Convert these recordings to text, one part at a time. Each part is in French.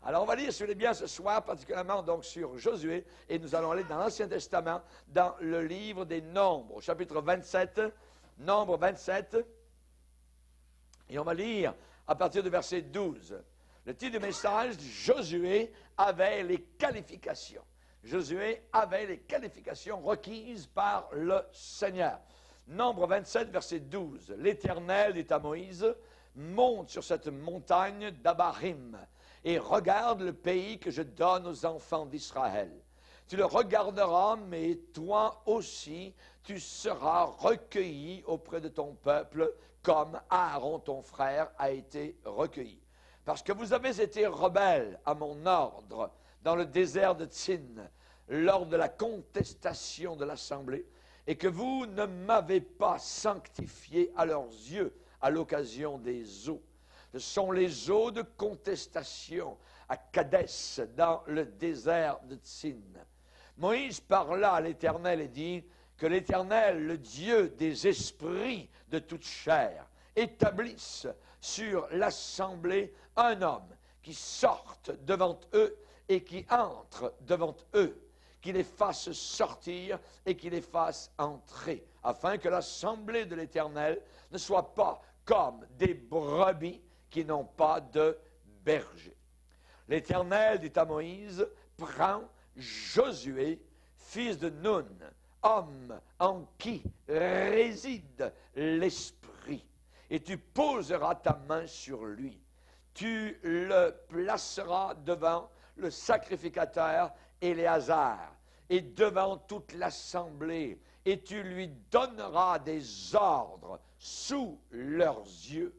Alors, on va lire, si vous voulez bien, ce soir, particulièrement donc sur Josué, et nous allons aller dans l'Ancien Testament, dans le livre des Nombres, au chapitre 27, Nombre 27, et on va lire à partir du verset 12. Le titre du message, Josué avait les qualifications. Josué avait les qualifications requises par le Seigneur. Nombre 27, verset 12. L'Éternel dit à Moïse, monte sur cette montagne d'Abarim et regarde le pays que je donne aux enfants d'Israël. Tu le regarderas, mais toi aussi, tu seras recueilli auprès de ton peuple, comme Aaron, ton frère, a été recueilli. Parce que vous avez été rebelles à mon ordre dans le désert de Tsin, lors de la contestation de l'Assemblée, et que vous ne m'avez pas sanctifié à leurs yeux à l'occasion des eaux. Ce sont les eaux de contestation à Kadès, dans le désert de Tsin. Moïse parla à l'Éternel et dit que l'Éternel, le Dieu des esprits de toute chair, établisse sur l'assemblée un homme qui sorte devant eux et qui entre devant eux, qui les fasse sortir et qui les fasse entrer, afin que l'assemblée de l'Éternel ne soit pas comme des brebis qui n'ont pas de berger. L'Éternel dit à Moïse, prends Josué, fils de Nun, homme en qui réside l'Esprit, et tu poseras ta main sur lui. Tu le placeras devant le sacrificateur Éléazar et devant toute l'assemblée, et tu lui donneras des ordres sous leurs yeux.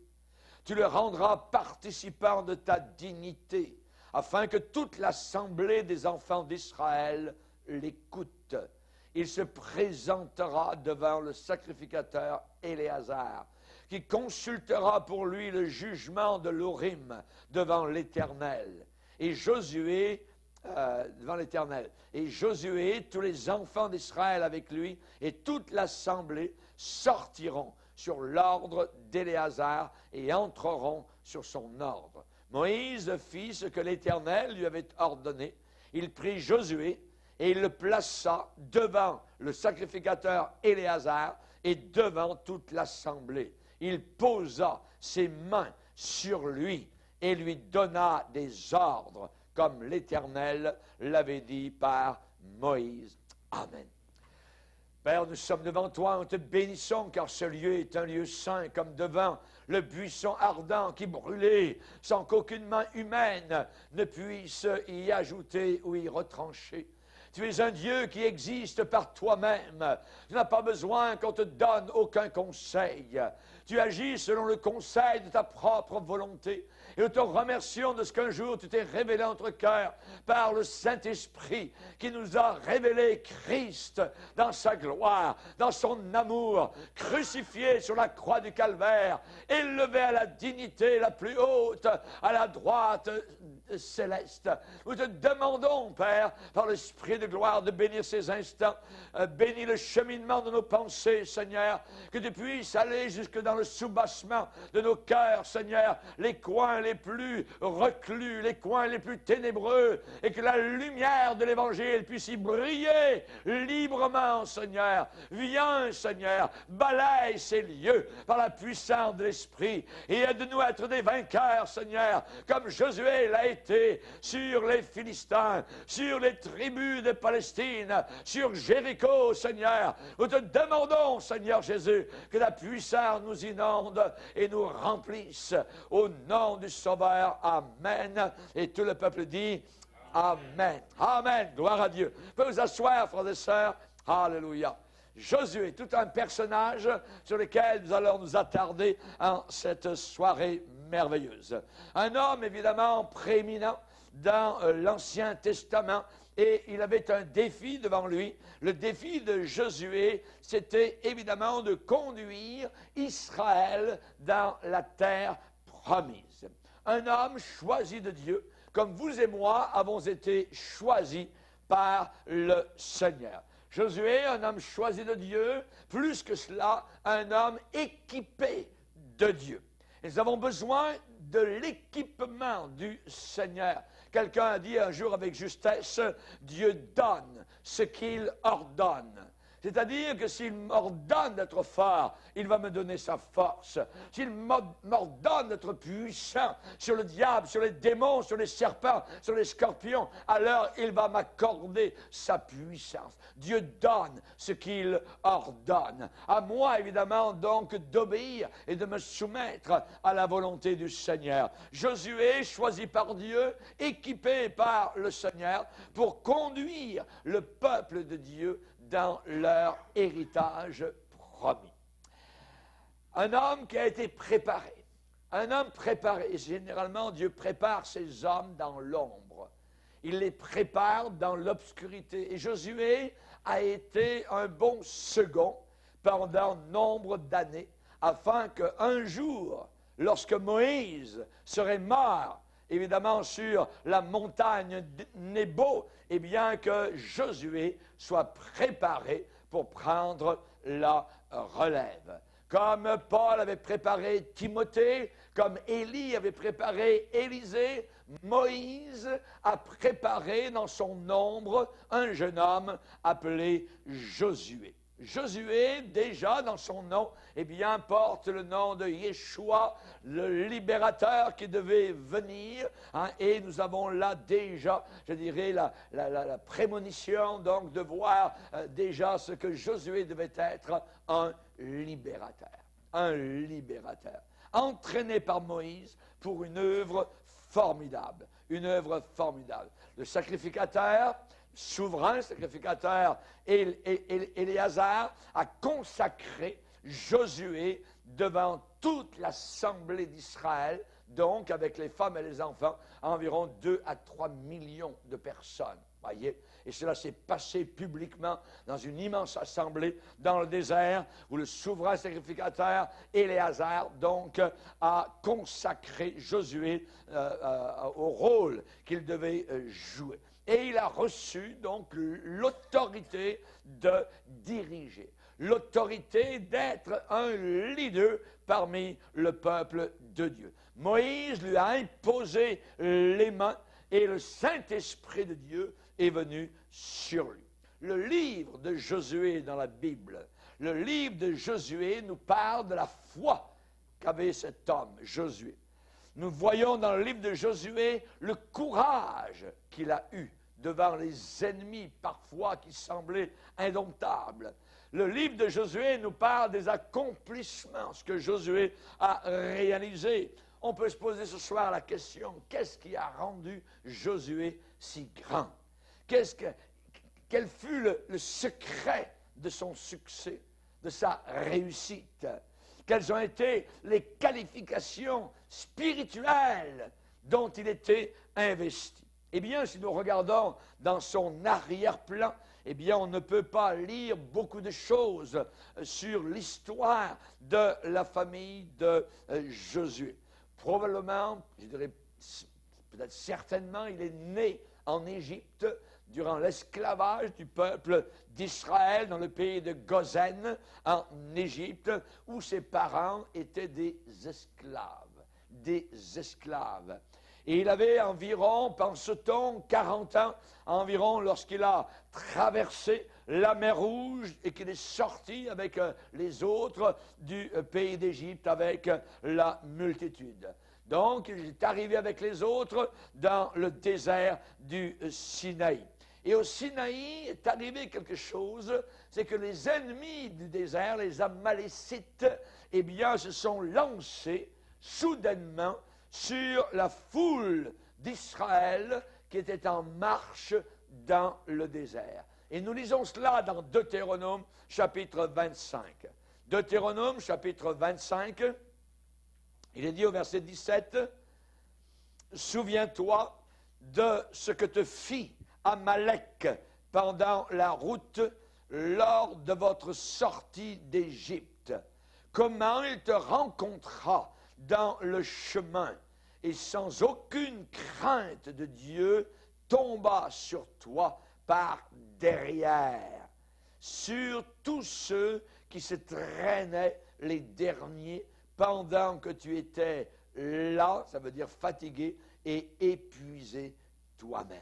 Tu le rendras participant de ta dignité, afin que toute l'assemblée des enfants d'Israël l'écoute. Il se présentera devant le sacrificateur Éléazar, qui consultera pour lui le jugement de l'Urim devant l'Éternel. Et Josué, devant l'Éternel. Et Josué, tous les enfants d'Israël avec lui, et toute l'assemblée sortiront sur l'ordre d'Éléazar et entreront sur son ordre. Moïse fit ce que l'Éternel lui avait ordonné. Il prit Josué et il le plaça devant le sacrificateur Éléazar et devant toute l'assemblée. Il posa ses mains sur lui et lui donna des ordres, comme l'Éternel l'avait dit par Moïse. Amen. Père, nous sommes devant toi, nous te bénissons, car ce lieu est un lieu saint, comme devant le buisson ardent qui brûlait, sans qu'aucune main humaine ne puisse y ajouter ou y retrancher. Tu es un Dieu qui existe par toi-même. Tu n'as pas besoin qu'on te donne aucun conseil. Tu agis selon le conseil de ta propre volonté. Et nous te remercions de ce qu'un jour tu t'es révélé en notre cœur par le Saint-Esprit qui nous a révélé Christ dans sa gloire, dans son amour, crucifié sur la croix du Calvaire, élevé à la dignité la plus haute, à la droite céleste. Nous te demandons, Père, par l'Esprit de gloire, de bénir ces instants, bénis le cheminement de nos pensées, Seigneur, que tu puisses aller jusque dans le soubassement de nos cœurs, Seigneur, les coins les plus reclus, les coins les plus ténébreux, et que la lumière de l'Évangile puisse y briller librement, Seigneur. Viens, Seigneur, balaye ces lieux par la puissance de l'Esprit, et aide-nous à être des vainqueurs, Seigneur, comme Josué l'a été sur les Philistins, sur les tribus de Palestine, sur Jéricho, Seigneur. Nous te demandons, Seigneur Jésus, que la puissance nous inonde et nous remplisse au nom du Sauveur. Amen. Et tout le peuple dit Amen. Amen. Gloire à Dieu. Vous pouvez vous asseoir, frères et sœurs. Alléluia. Josué, tout un personnage sur lequel nous allons nous attarder en cette soirée merveilleuse. Un homme évidemment prééminent dans l'Ancien Testament, et il avait un défi devant lui. Le défi de Josué, c'était évidemment de conduire Israël dans la terre promise. Un homme choisi de Dieu, comme vous et moi avons été choisis par le Seigneur. Josué, un homme choisi de Dieu, plus que cela, un homme équipé de Dieu. Et nous avons besoin de l'équipement du Seigneur. Quelqu'un a dit un jour avec justesse, Dieu donne ce qu'il ordonne. C'est-à-dire que s'il m'ordonne d'être fort, il va me donner sa force. S'il m'ordonne d'être puissant sur le diable, sur les démons, sur les serpents, sur les scorpions, alors il va m'accorder sa puissance. Dieu donne ce qu'il ordonne. À moi, évidemment, donc, d'obéir et de me soumettre à la volonté du Seigneur. Josué, choisi par Dieu, équipé par le Seigneur, pour conduire le peuple de Dieu dans leur héritage promis. Un homme qui a été préparé. Un homme préparé. Généralement, Dieu prépare ses hommes dans l'ombre. Il les prépare dans l'obscurité. Et Josué a été un bon second pendant nombre d'années, afin qu'un jour, lorsque Moïse serait mort, évidemment sur la montagne Nebo, eh bien que Josué soit préparé pour prendre la relève. Comme Paul avait préparé Timothée, comme Élie avait préparé Élisée, Moïse a préparé dans son nombre un jeune homme appelé Josué. Josué, déjà dans son nom, eh bien, porte le nom de Yeshua, le libérateur qui devait venir. Et nous avons là déjà, je dirais, la prémonition, donc, de voir déjà ce que Josué devait être, un libérateur. Un libérateur. Entraîné par Moïse pour une œuvre formidable. Une œuvre formidable. Le sacrificateur, souverain sacrificateur Éléazar a consacré Josué devant toute l'assemblée d'Israël, donc avec les femmes et les enfants, environ 2 à 3 millions de personnes. Voyez? Et cela s'est passé publiquement dans une immense assemblée dans le désert où le souverain sacrificateur Éléazar donc a consacré Josué au rôle qu'il devait jouer. Et il a reçu donc l'autorité de diriger, l'autorité d'être un leader parmi le peuple de Dieu. Moïse lui a imposé les mains et le Saint-Esprit de Dieu est venu sur lui. Le livre de Josué dans la Bible, le livre de Josué nous parle de la foi qu'avait cet homme, Josué. Nous voyons dans le livre de Josué le courage qu'il a eu devant les ennemis parfois qui semblaient indomptables. Le livre de Josué nous parle des accomplissements, ce que Josué a réalisé. On peut se poser ce soir la question, qu'est-ce qui a rendu Josué si grand? Quel fut le secret de son succès, de sa réussite? Quelles ont été les qualifications spirituelles dont il était investi? Eh bien, si nous regardons dans son arrière-plan, eh bien, on ne peut pas lire beaucoup de choses sur l'histoire de la famille de Josué. Probablement, je dirais peut-être certainement, il est né en Égypte durant l'esclavage du peuple d'Israël dans le pays de Gozen, en Égypte, où ses parents étaient des esclaves. Des esclaves. Et il avait environ, pense-t-on, 40 ans environ lorsqu'il a traversé la mer Rouge et qu'il est sorti avec les autres du pays d'Égypte avec la multitude. Donc, il est arrivé avec les autres dans le désert du Sinaï. Et au Sinaï est arrivé quelque chose, c'est que les ennemis du désert, les Amalécites, eh bien, se sont lancés soudainement sur la foule d'Israël qui était en marche dans le désert. Et nous lisons cela dans Deutéronome chapitre 25. Deutéronome chapitre 25, il est dit au verset 17, « Souviens-toi de ce que te fit Amalek pendant la route lors de votre sortie d'Égypte, comment il te rencontra dans le chemin, et sans aucune crainte de Dieu, tomba sur toi par derrière, sur tous ceux qui se traînaient les derniers, pendant que tu étais là, ça veut dire fatigué et épuisé toi-même.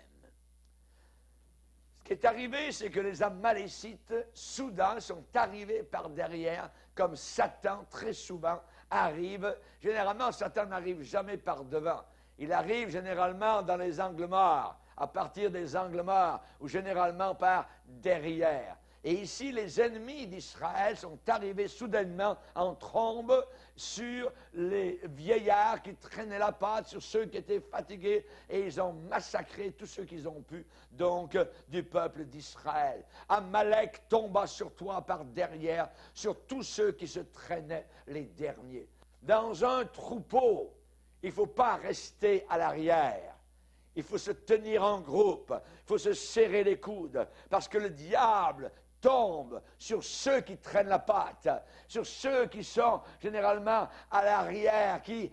Ce qui est arrivé, c'est que les Amalécites, soudain, sont arrivés par derrière, comme Satan, très souvent, arrive. Généralement, Satan n'arrive jamais par devant. Il arrive généralement dans les angles morts, à partir des angles morts, ou généralement par derrière. Et ici, les ennemis d'Israël sont arrivés soudainement en trombe sur les vieillards qui traînaient la patte, sur ceux qui étaient fatigués, et ils ont massacré tous ceux qu'ils ont pu, donc, du peuple d'Israël. Amalek tomba sur toi par derrière, sur tous ceux qui se traînaient les derniers. Dans un troupeau, il ne faut pas rester à l'arrière. Il faut se tenir en groupe, il faut se serrer les coudes, parce que le diable tombe sur ceux qui traînent la patte, sur ceux qui sont généralement à l'arrière, qui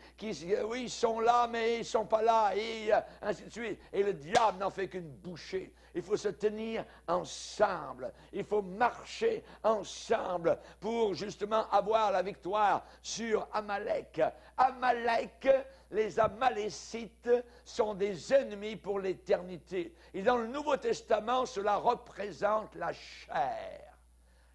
oui, ils sont là, mais ils ne sont pas là, et ainsi de suite. Et le diable n'en fait qu'une bouchée. Il faut se tenir ensemble. Il faut marcher ensemble pour justement avoir la victoire sur Amalek. Amalek, les Amalécites sont des ennemis pour l'éternité. Et dans le Nouveau Testament, cela représente la chair.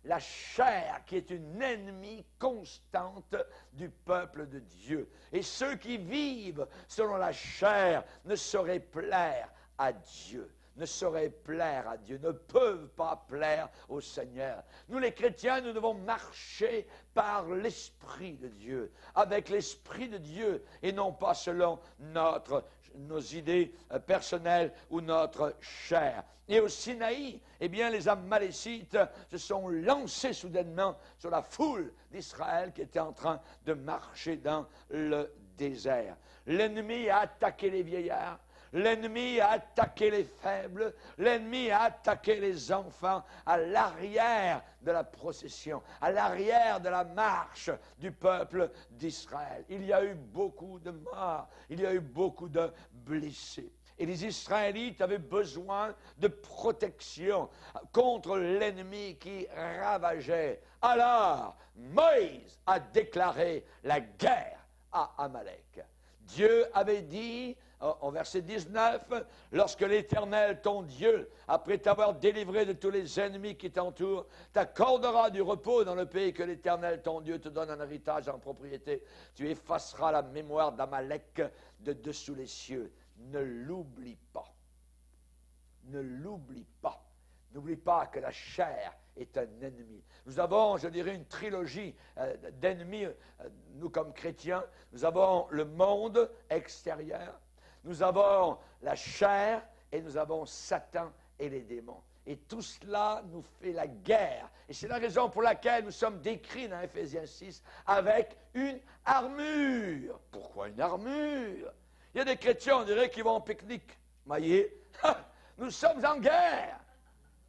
La chair qui est une ennemie constante du peuple de Dieu. Et ceux qui vivent selon la chair ne sauraient plaire à Dieu. Ne sauraient plaire à Dieu, ne peuvent pas plaire au Seigneur. Nous les chrétiens, nous devons marcher par l'Esprit de Dieu, avec l'Esprit de Dieu, et non pas selon nos idées personnelles ou notre chair. Et au Sinaï, eh bien, les Amalécites se sont lancés soudainement sur la foule d'Israël qui était en train de marcher dans le désert. L'ennemi a attaqué les vieillards. L'ennemi a attaqué les faibles, l'ennemi a attaqué les enfants à l'arrière de la procession, à l'arrière de la marche du peuple d'Israël. Il y a eu beaucoup de morts, il y a eu beaucoup de blessés. Et les Israélites avaient besoin de protection contre l'ennemi qui ravageait. Alors, Moïse a déclaré la guerre à Amalek. Dieu avait dit, au verset 19, « Lorsque l'Éternel, ton Dieu, après t'avoir délivré de tous les ennemis qui t'entourent, t'accordera du repos dans le pays que l'Éternel, ton Dieu, te donne en héritage, en propriété, tu effaceras la mémoire d'Amalek de dessous les cieux. Ne l'oublie pas. Ne l'oublie pas. N'oublie pas que la chair est un ennemi. » Nous avons, je dirais, une trilogie d'ennemis, nous comme chrétiens. Nous avons le monde extérieur, nous avons la chair et nous avons Satan et les démons. Et tout cela nous fait la guerre. Et c'est la raison pour laquelle nous sommes décrits dans Éphésiens 6 avec une armure. Pourquoi une armure? Il y a des chrétiens, on dirait, qui vont au pique-nique. Voyez, nous sommes en guerre.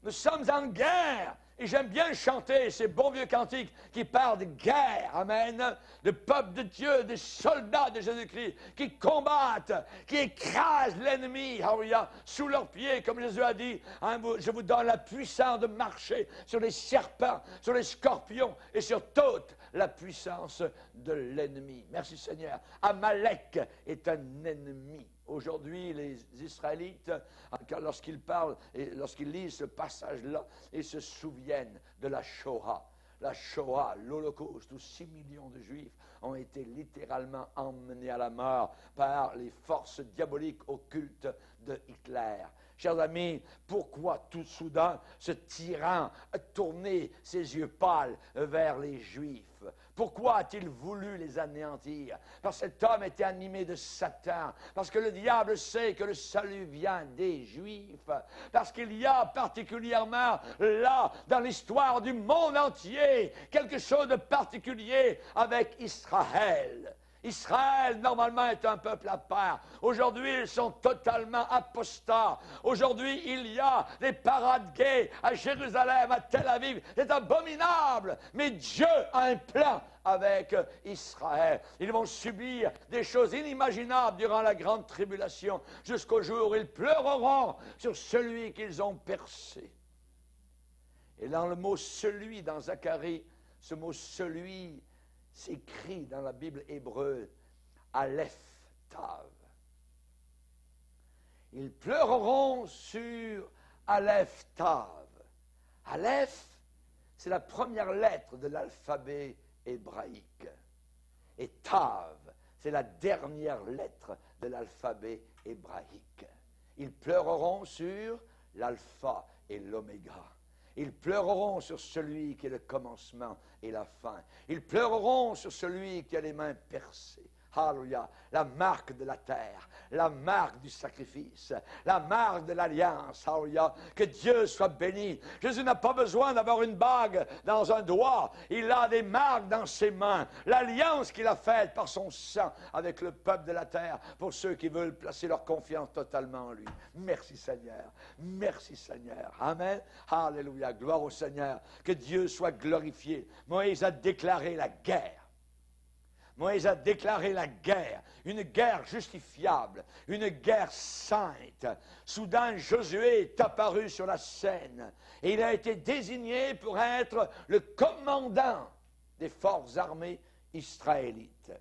Nous sommes en guerre. Et j'aime bien chanter ces bons vieux cantiques qui parlent de guerre, amen, de peuple de Dieu, des soldats de Jésus-Christ qui combattent, qui écrasent l'ennemi, alléluia, sous leurs pieds, comme Jésus a dit, hein, je vous donne la puissance de marcher sur les serpents, sur les scorpions et sur toute la puissance de l'ennemi. Merci Seigneur. Amalek est un ennemi. Aujourd'hui, les Israélites, lorsqu'ils parlent et lorsqu'ils lisent ce passage-là, ils se souviennent de la Shoah. La Shoah, l'Holocauste, où 6 millions de Juifs ont été littéralement emmenés à la mort par les forces diaboliques occultes de Hitler. Chers amis, pourquoi tout soudain ce tyran a tourné ses yeux pâles vers les Juifs? Pourquoi a-t-il voulu les anéantir? Parce que cet homme était animé de Satan. Parce que le diable sait que le salut vient des Juifs. Parce qu'il y a particulièrement là, dans l'histoire du monde entier, quelque chose de particulier avec Israël. Israël, normalement, est un peuple à part. Aujourd'hui, ils sont totalement apostats. Aujourd'hui, il y a des parades gays à Jérusalem, à Tel Aviv. C'est abominable. Mais Dieu a un plan avec Israël. Ils vont subir des choses inimaginables durant la grande tribulation, jusqu'au jour où ils pleureront sur celui qu'ils ont percé. Et dans le mot « celui » dans Zacharie, ce mot « celui » s'écrit dans la Bible hébreu Aleph Tav. Ils pleureront sur Aleph Tav. Aleph, c'est la première lettre de l'alphabet hébraïque. Et Tav, c'est la dernière lettre de l'alphabet hébraïque. Ils pleureront sur l'alpha et l'oméga. Ils pleureront sur celui qui est le commencement et la fin. Ils pleureront sur celui qui a les mains percées. Alléluia, la marque de la terre, la marque du sacrifice, la marque de l'alliance. Alléluia, que Dieu soit béni. Jésus n'a pas besoin d'avoir une bague dans un doigt. Il a des marques dans ses mains. L'alliance qu'il a faite par son sang avec le peuple de la terre pour ceux qui veulent placer leur confiance totalement en lui. Merci Seigneur. Merci Seigneur. Amen. Alléluia. Gloire au Seigneur. Que Dieu soit glorifié. Moïse a déclaré la guerre. Moïse a déclaré la guerre, une guerre justifiable, une guerre sainte. Soudain, Josué est apparu sur la scène et il a été désigné pour être le commandant des forces armées israélites.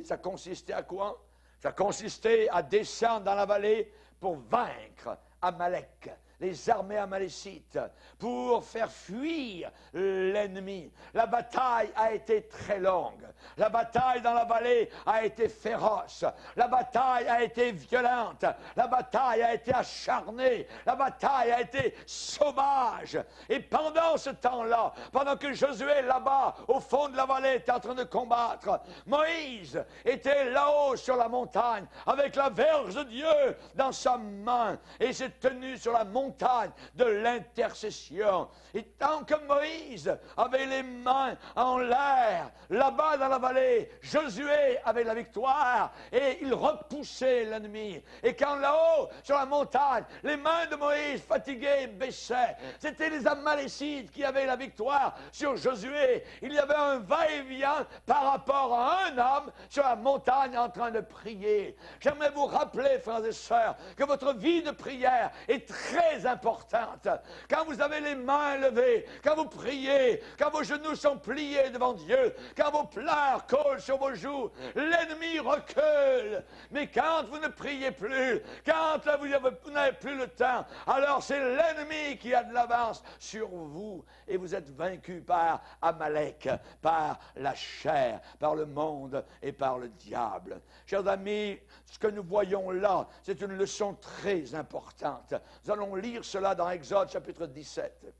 Ça consistait à quoi? Ça consistait à descendre dans la vallée pour vaincre Amalek, les armées amalécites, pour faire fuir l'ennemi. La bataille a été très longue. La bataille dans la vallée a été féroce. La bataille a été violente. La bataille a été acharnée. La bataille a été sauvage. Et pendant ce temps-là, pendant que Josué là-bas, au fond de la vallée, était en train de combattre, Moïse était là-haut sur la montagne, avec la verge de Dieu dans sa main, et s'est tenu sur la montagne de l'intercession. Et tant que Moïse avait les mains en l'air, là-bas dans la vallée, Josué avait la victoire et il repoussait l'ennemi. Et quand là-haut, sur la montagne, les mains de Moïse fatiguées baissaient, c'était les Amalécites qui avaient la victoire sur Josué. Il y avait un va-et-vient par rapport à un homme sur la montagne en train de prier. J'aimerais vous rappeler, frères et sœurs, que votre vie de prière est très importante. Quand vous avez les mains levées, quand vous priez, quand vos genoux sont pliés devant Dieu, quand vos pleurs collent sur vos joues, l'ennemi recule. Mais quand vous ne priez plus, quand vous n'avez plus le temps, alors c'est l'ennemi qui a de l'avance sur vous et vous êtes vaincu par Amalek, par la chair, par le monde et par le diable. Chers amis, ce que nous voyons là, c'est une leçon très importante. Nous allons lire cela dans Exode chapitre 17.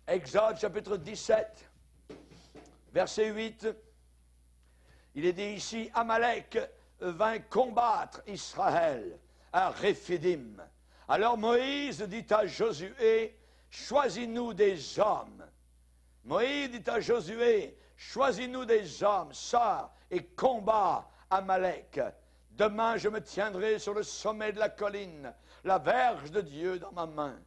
Exode chapitre 17, verset 8. Il est dit ici, Amalek vint combattre Israël à Réphidim. Alors Moïse dit à Josué, choisis-nous des hommes. Moïse dit à Josué, choisis-nous des hommes, sors et combat Amalek. Demain, je me tiendrai sur le sommet de la colline, la verge de Dieu dans ma main.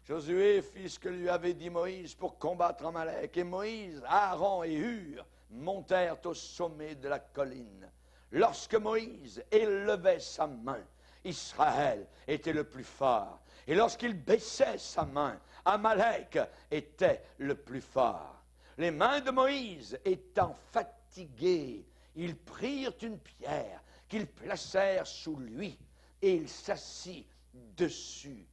Josué fit ce que lui avait dit Moïse pour combattre Amalek. Et Moïse, Aaron et Hur montèrent au sommet de la colline. Lorsque Moïse élevait sa main, Israël était le plus fort. Et lorsqu'il baissait sa main, Amalek était le plus fort. Les mains de Moïse étant fatiguées, ils prirent une pierre qu'ils placèrent sous lui et il s'assit dessus.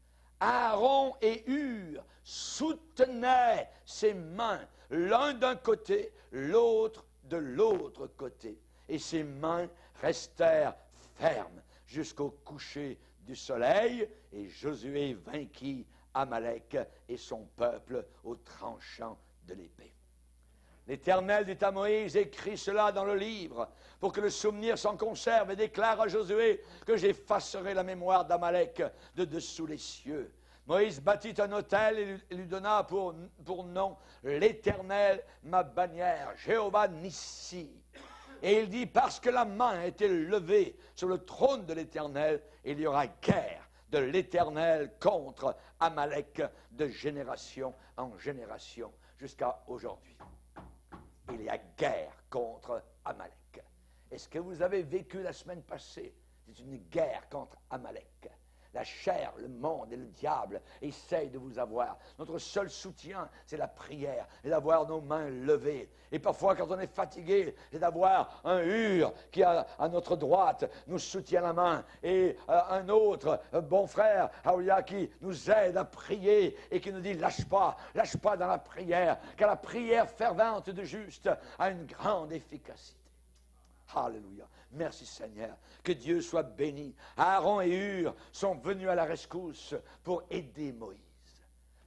Aaron et Hur soutenaient ses mains, l'un d'un côté, l'autre de l'autre côté. Et ses mains restèrent fermes jusqu'au coucher du soleil, et Josué vainquit Amalek et son peuple au tranchant de l'épée. L'Éternel dit à Moïse, écris cela dans le livre, pour que le souvenir s'en conserve, et déclare à Josué que j'effacerai la mémoire d'Amalek de dessous les cieux. Moïse bâtit un autel et lui donna pour nom l'Éternel, ma bannière, Jéhovah Nissi. Et il dit, parce que la main a été levée sur le trône de l'Éternel, il y aura guerre de l'Éternel contre Amalek de génération en génération jusqu'à aujourd'hui. Il y a guerre contre Amalek. Est-ce que vous avez vécu la semaine passée? C'est une guerre contre Amalek. La chair, le monde et le diable essayent de vous avoir. Notre seul soutien, c'est la prière et d'avoir nos mains levées. Et parfois, quand on est fatigué, c'est d'avoir un hur qui, à notre droite, nous soutient la main et un autre bon frère, qui nous aide à prier et qui nous dit lâche pas dans la prière, car la prière fervente de juste a une grande efficacité. Alléluia. Merci Seigneur. Que Dieu soit béni. Aaron et Hur sont venus à la rescousse pour aider Moïse.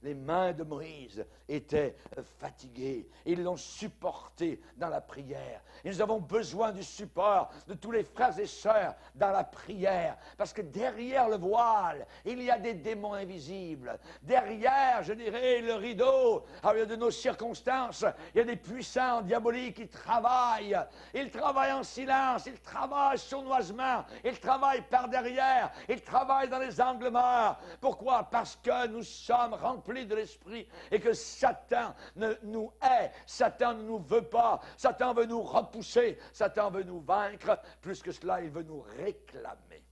Les mains de Moïse étaient fatiguées. Ils l'ont supporté dans la prière. Et nous avons besoin du support de tous les frères et sœurs dans la prière. Parce que derrière le voile, il y a des démons invisibles. Derrière, je dirais, le rideau de nos circonstances, il y a des puissants diaboliques qui travaillent. Ils travaillent en silence, ils travaillent sournoisement, ils travaillent par derrière, ils travaillent dans les angles morts. Pourquoi? Parce que nous sommes remplis de l'esprit et que Satan nous hait, Satan ne nous veut pas, Satan veut nous repousser, Satan veut nous vaincre, plus que cela, il veut nous réclamer.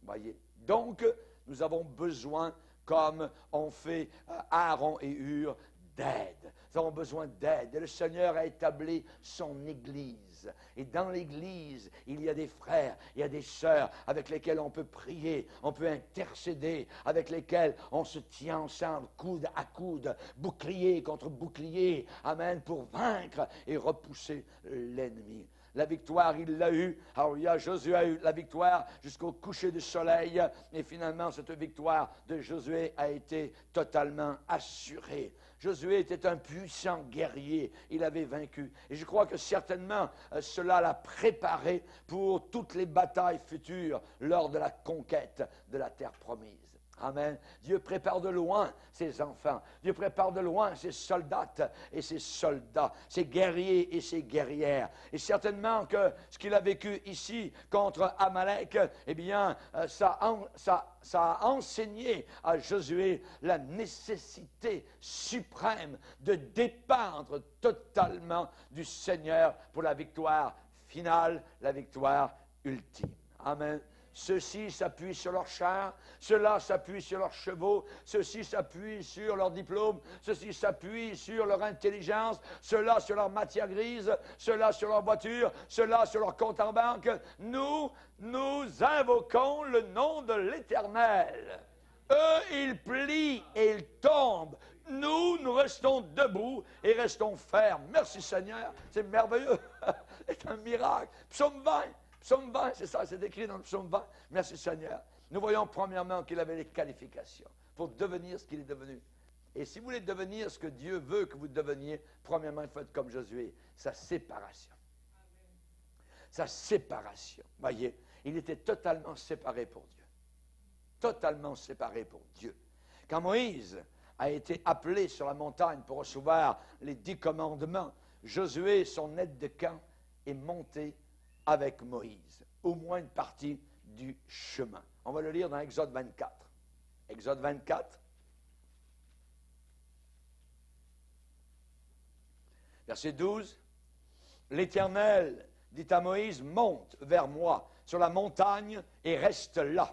Voyez? Donc, nous avons besoin, comme ont fait Aaron et Hur, d'aide. Nous avons besoin d'aide. Et le Seigneur a établi son Église. Et dans l'Église, il y a des frères, il y a des sœurs avec lesquels on peut prier, on peut intercéder, avec lesquels on se tient ensemble, coude à coude, bouclier contre bouclier, amen, pour vaincre et repousser l'ennemi. La victoire, il l'a eu. Alors, Josué a eu la victoire jusqu'au coucher du soleil. Et finalement, cette victoire de Josué a été totalement assurée. Josué était un puissant guerrier. Il avait vaincu. Et je crois que certainement, cela l'a préparé pour toutes les batailles futures lors de la conquête de la terre promise. Amen. Dieu prépare de loin ses enfants. Dieu prépare de loin ses soldates et ses soldats, ses guerriers et ses guerrières. Et certainement que ce qu'il a vécu ici contre Amalek, eh bien, ça a enseigné à Josué la nécessité suprême de dépendre totalement du Seigneur pour la victoire finale, la victoire ultime. Amen. Ceux-ci s'appuient sur leurs chars, ceux-là s'appuient sur leurs chevaux, ceux-ci s'appuient sur leurs diplômes, ceux-ci s'appuient sur leur intelligence, ceux-là sur leur matière grise, ceux-là sur leur voiture, ceux-là sur leur compte en banque. Nous invoquons le nom de l'Éternel. Eux, ils plient et ils tombent. Nous restons debout et restons fermes. Merci Seigneur, c'est merveilleux. C'est un miracle. Psaume 20. Psaume 20, c'est ça, c'est écrit dans le psaume 20. Merci Seigneur. Nous voyons premièrement qu'il avait les qualifications pour devenir ce qu'il est devenu. Et si vous voulez devenir ce que Dieu veut que vous deveniez, premièrement, il faut être comme Josué, sa séparation. Sa séparation. Voyez, il était totalement séparé pour Dieu. Totalement séparé pour Dieu. Quand Moïse a été appelé sur la montagne pour recevoir les 10 commandements, Josué, son aide de camp, est monté avec Moïse, au moins une partie du chemin. On va le lire dans Exode 24. Exode 24. Verset 12. L'Éternel dit à Moïse, monte vers moi sur la montagne et reste là.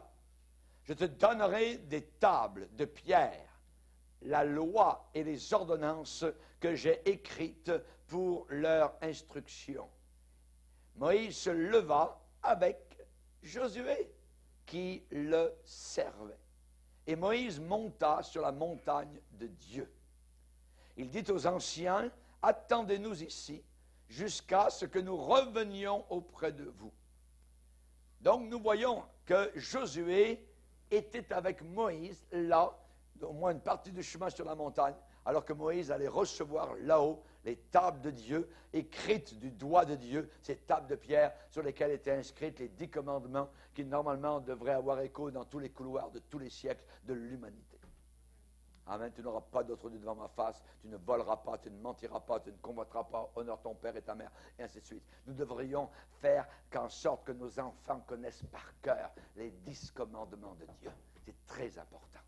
Je te donnerai des tables de pierre, la loi et les ordonnances que j'ai écrites pour leur instruction. Moïse se leva avec Josué, qui le servait. Et Moïse monta sur la montagne de Dieu. Il dit aux anciens, attendez-nous ici, jusqu'à ce que nous revenions auprès de vous. Donc nous voyons que Josué était avec Moïse là, au moins une partie du chemin sur la montagne, alors que Moïse allait recevoir là-haut les tables de Dieu, écrites du doigt de Dieu, ces tables de pierre sur lesquelles étaient inscrites les 10 commandements qui normalement devraient avoir écho dans tous les couloirs de tous les siècles de l'humanité. Amen. Tu n'auras pas d'autre Dieu devant ma face, tu ne voleras pas, tu ne mentiras pas, tu ne convoiteras pas, honore ton père et ta mère, et ainsi de suite. Nous devrions faire qu'en sorte que nos enfants connaissent par cœur les 10 commandements de Dieu. C'est très important.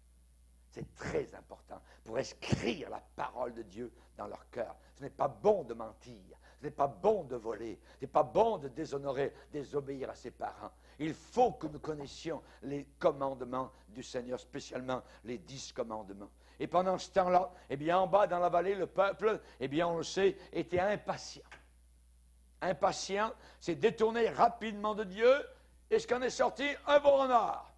C'est très important pour inscrire la parole de Dieu dans leur cœur. Ce n'est pas bon de mentir. Ce n'est pas bon de voler. Ce n'est pas bon de déshonorer, désobéir à ses parents. Il faut que nous connaissions les commandements du Seigneur, spécialement les 10 commandements. Et pendant ce temps-là, eh bien, en bas dans la vallée, le peuple, eh bien, on le sait, était impatient. Impatient, s'est détourné rapidement de Dieu, et ce qu'en est sorti, un veau renard.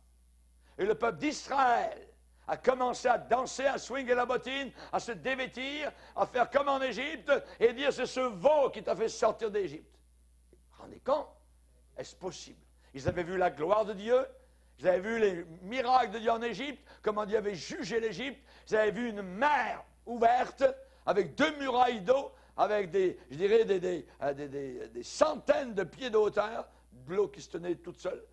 Et le peuple d'Israël a commencé à danser, à swinguer la bottine, à se dévêtir, à faire comme en Égypte, et dire c'est ce veau qui t'a fait sortir d'Égypte. Vous vous rendez compte? Est-ce possible? Ils avaient vu la gloire de Dieu, ils avaient vu les miracles de Dieu en Égypte, comment Dieu avait jugé l'Égypte, ils avaient vu une mer ouverte, avec 2 murailles d'eau, avec des centaines de pieds de hauteur, de l'eau qui se tenait toute seule,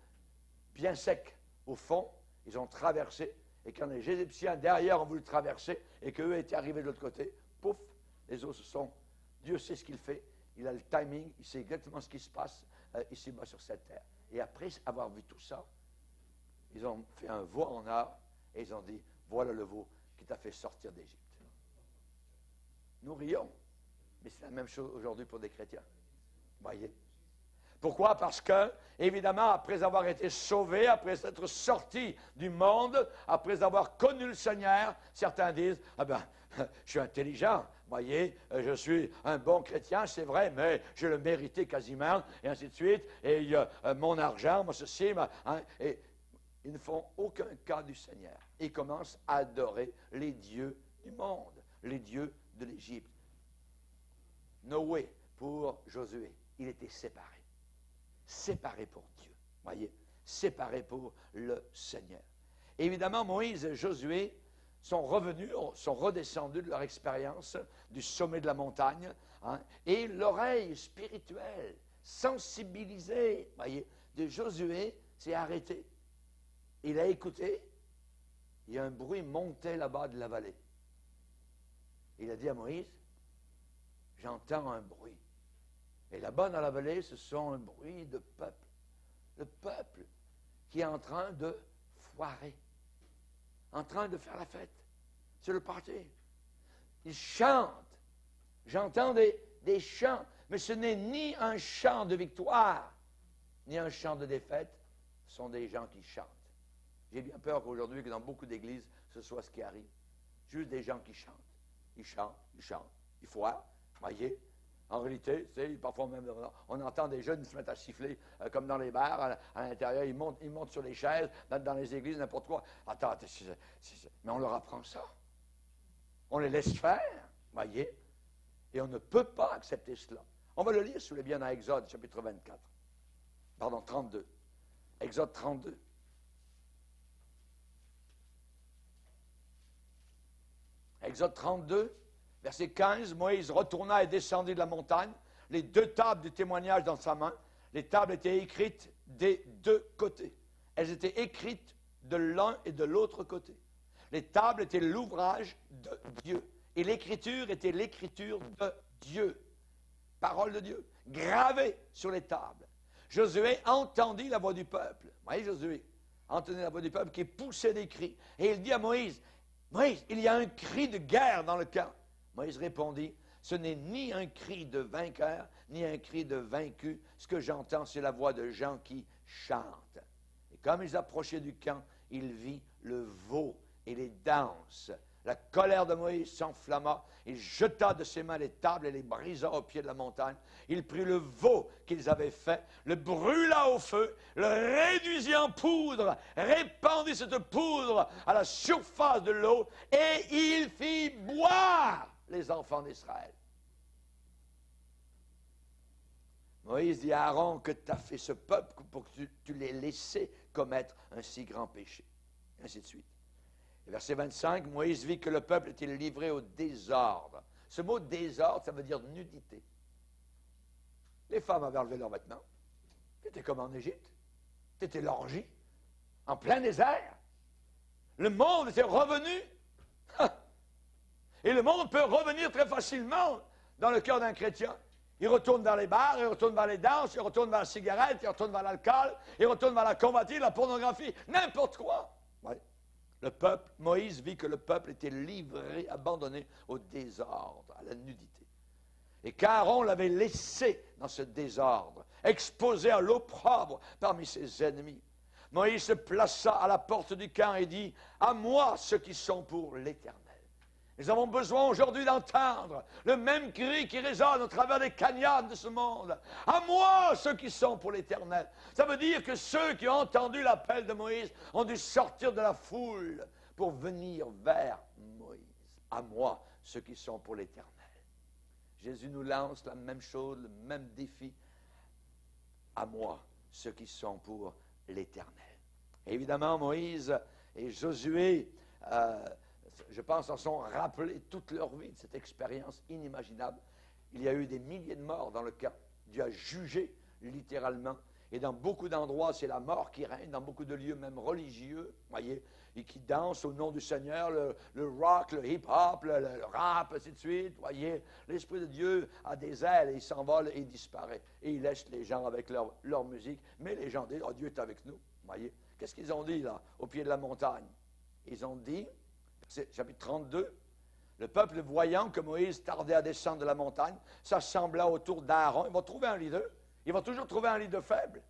bien sec au fond. Ils ont traversé, et quand les Égyptiens derrière ont voulu traverser, et qu'eux étaient arrivés de l'autre côté, pouf, les eaux se sont... Dieu sait ce qu'il fait, il a le timing, il sait exactement ce qui se passe ici-bas sur cette terre. Et après avoir vu tout ça, ils ont fait un veau en or, et ils ont dit, voilà le veau qui t'a fait sortir d'Égypte. Nous rions, mais c'est la même chose aujourd'hui pour des chrétiens. Voyez? Pourquoi? Parce que, évidemment, après avoir été sauvés, après être sortis du monde, après avoir connu le Seigneur, certains disent, ah ben, je suis intelligent, voyez, je suis un bon chrétien, c'est vrai, mais je le méritais quasiment, et ainsi de suite, et mon argent, moi ceci, et ils ne font aucun cas du Seigneur. Ils commencent à adorer les dieux du monde, les dieux de l'Égypte. Noé, pour Josué, il était séparé. Séparé pour Dieu, voyez, séparé pour le Seigneur. Évidemment, Moïse et Josué sont revenus, sont redescendus de leur expérience du sommet de la montagne, et l'oreille spirituelle, sensibilisée, voyez, de Josué s'est arrêtée. Il a écouté, il y a un bruit montait là-bas de la vallée. Il a dit à Moïse, j'entends un bruit. Et là-bas dans la vallée, ce sont un bruit de peuple. Le peuple qui est en train de foirer, en train de faire la fête. C'est le party. Ils chantent. J'entends des chants, mais ce n'est ni un chant de victoire, ni un chant de défaite. Ce sont des gens qui chantent. J'ai bien peur qu'aujourd'hui, que dans beaucoup d'églises, ce soit ce qui arrive. Juste des gens qui chantent. Ils chantent, ils chantent, ils foirent, voyez. En réalité, parfois même, on entend des jeunes se mettre à siffler comme dans les bars, à l'intérieur, ils montent sur les chaises, dans les églises, n'importe quoi. Attends, mais on leur apprend ça. On les laisse faire, voyez, et on ne peut pas accepter cela. On va le lire, si vous voulez bien, dans Exode, chapitre 24. Pardon, 32. Exode 32. Exode 32. Verset 15, Moïse retourna et descendit de la montagne, les 2 tables du témoignage dans sa main. Les tables étaient écrites des 2 côtés. Elles étaient écrites de l'un et de l'autre côté. Les tables étaient l'ouvrage de Dieu. Et l'écriture était l'écriture de Dieu. Parole de Dieu, gravée sur les tables. Josué entendit la voix du peuple. Vous voyez, Josué entendit la voix du peuple qui poussait des cris. Et il dit à Moïse, Moïse, il y a un cri de guerre dans le camp. Moïse répondit, ce n'est ni un cri de vainqueur, ni un cri de vaincu. Ce que j'entends, c'est la voix de gens qui chantent. Et comme ils approchaient du camp, il vit le veau et les danses. La colère de Moïse s'enflamma. Il jeta de ses mains les tables et les brisa au pied de la montagne. Il prit le veau qu'ils avaient fait, le brûla au feu, le réduisit en poudre, répandit cette poudre à la surface de l'eau et il fit boire les enfants d'Israël. Moïse dit à Aaron que tu as fait ce peuple pour que tu l'aies laissé commettre un si grand péché. Et ainsi de suite. Et verset 25, Moïse vit que le peuple était livré au désordre. Ce mot désordre, ça veut dire nudité. Les femmes avaient enlevé leurs vêtements. C'était comme en Égypte. C'était l'orgie, en plein désert. Le monde était revenu. Et le monde peut revenir très facilement dans le cœur d'un chrétien. Il retourne dans les bars, il retourne vers les danses, il retourne vers la cigarette, il retourne vers l'alcool, il retourne vers la convoitise, la pornographie, n'importe quoi. Oui. Le peuple, Moïse vit que le peuple était livré, abandonné au désordre, à la nudité. Et qu'Aaron l'avait laissé dans ce désordre, exposé à l'opprobre parmi ses ennemis. Moïse se plaça à la porte du camp et dit, « À moi ceux qui sont pour l'Éternel. » Nous avons besoin aujourd'hui d'entendre le même cri qui résonne au travers des canyons de ce monde. « À moi ceux qui sont pour l'Éternel. » Ça veut dire que ceux qui ont entendu l'appel de Moïse ont dû sortir de la foule pour venir vers Moïse. « À moi ceux qui sont pour l'Éternel. » Jésus nous lance la même chose, le même défi. À moi, ceux qui sont pour l'Éternel. Évidemment, Moïse et Josué, je pense, en sont rappelés toute leur vie de cette expérience inimaginable. Il y a eu des milliers de morts dans le camp. Dieu a jugé littéralement. Et dans beaucoup d'endroits, c'est la mort qui règne, dans beaucoup de lieux même religieux, voyez, et qui dansent au nom du Seigneur, le rock, le hip-hop, le rap, ainsi de suite, voyez. L'Esprit de Dieu a des ailes et il s'envole et il disparaît. Et il laisse les gens avec leur musique. Mais les gens disent, « Oh, Dieu est avec nous », voyez. Qu'est-ce qu'ils ont dit, là, au pied de la montagne? Ils ont dit, chapitre 32, le peuple, voyant que Moïse tardait à descendre de la montagne, s'assembla autour d'Aaron. Il va trouver un leader. Il va toujours trouver un leader faible.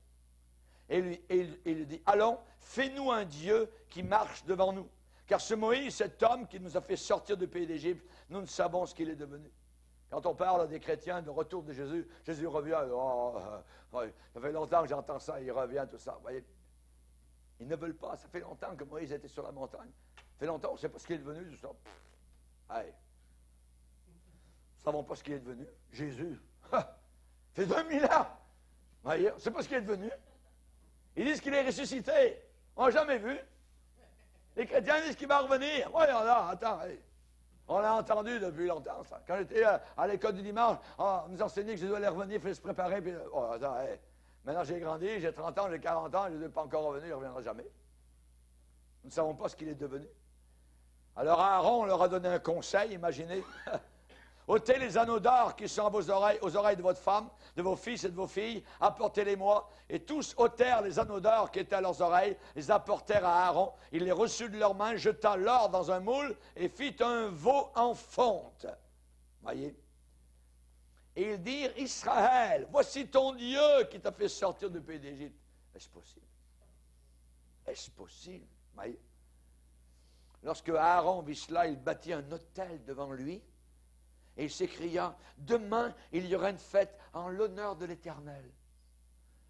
Et il lui dit, allons, fais-nous un Dieu qui marche devant nous. Car ce Moïse, cet homme qui nous a fait sortir du pays d'Égypte, nous ne savons ce qu'il est devenu. Quand on parle des chrétiens de retour de Jésus, Jésus revient. Ça fait longtemps que j'entends ça, il revient, tout ça. Vous voyez, ils ne veulent pas. Ça fait longtemps que Moïse était sur la montagne. Ça fait longtemps, on ne sait pas ce qu'il est devenu. Tout ça. Hey. Nous ne savons pas ce qu'il est devenu. Jésus. Ça fait 2000 ans. Voyez, on ne sait pas ce qu'il est devenu. Ils disent qu'il est ressuscité. On n'a jamais vu. Les chrétiens disent qu'il va revenir. Voyons là, attends. Hey. On l'a entendu depuis longtemps, ça. Quand j'étais à l'école du dimanche, on nous enseignait que Jésus allait revenir, il fallait se préparer. Puis, attends, hey. Maintenant, j'ai grandi, j'ai 30 ans, j'ai 40 ans, Jésus n'est pas encore revenu, il ne reviendra jamais. Nous ne savons pas ce qu'il est devenu. Alors Aaron leur a donné un conseil, imaginez. Ôtez les anneaux d'or qui sont à vos oreilles, aux oreilles de votre femme, de vos fils et de vos filles, apportez-les-moi. Et tous ôtèrent les anneaux d'or qui étaient à leurs oreilles, les apportèrent à Aaron. Il les reçut de leurs mains, jeta l'or dans un moule et fit un veau en fonte. Voyez? Et ils dirent, Israël, voici ton Dieu qui t'a fait sortir du pays d'Égypte. Est-ce possible? Est-ce possible? Voyez? Lorsque Aaron vit cela, il bâtit un autel devant lui. Et il s'écria, demain, il y aura une fête en l'honneur de l'Éternel.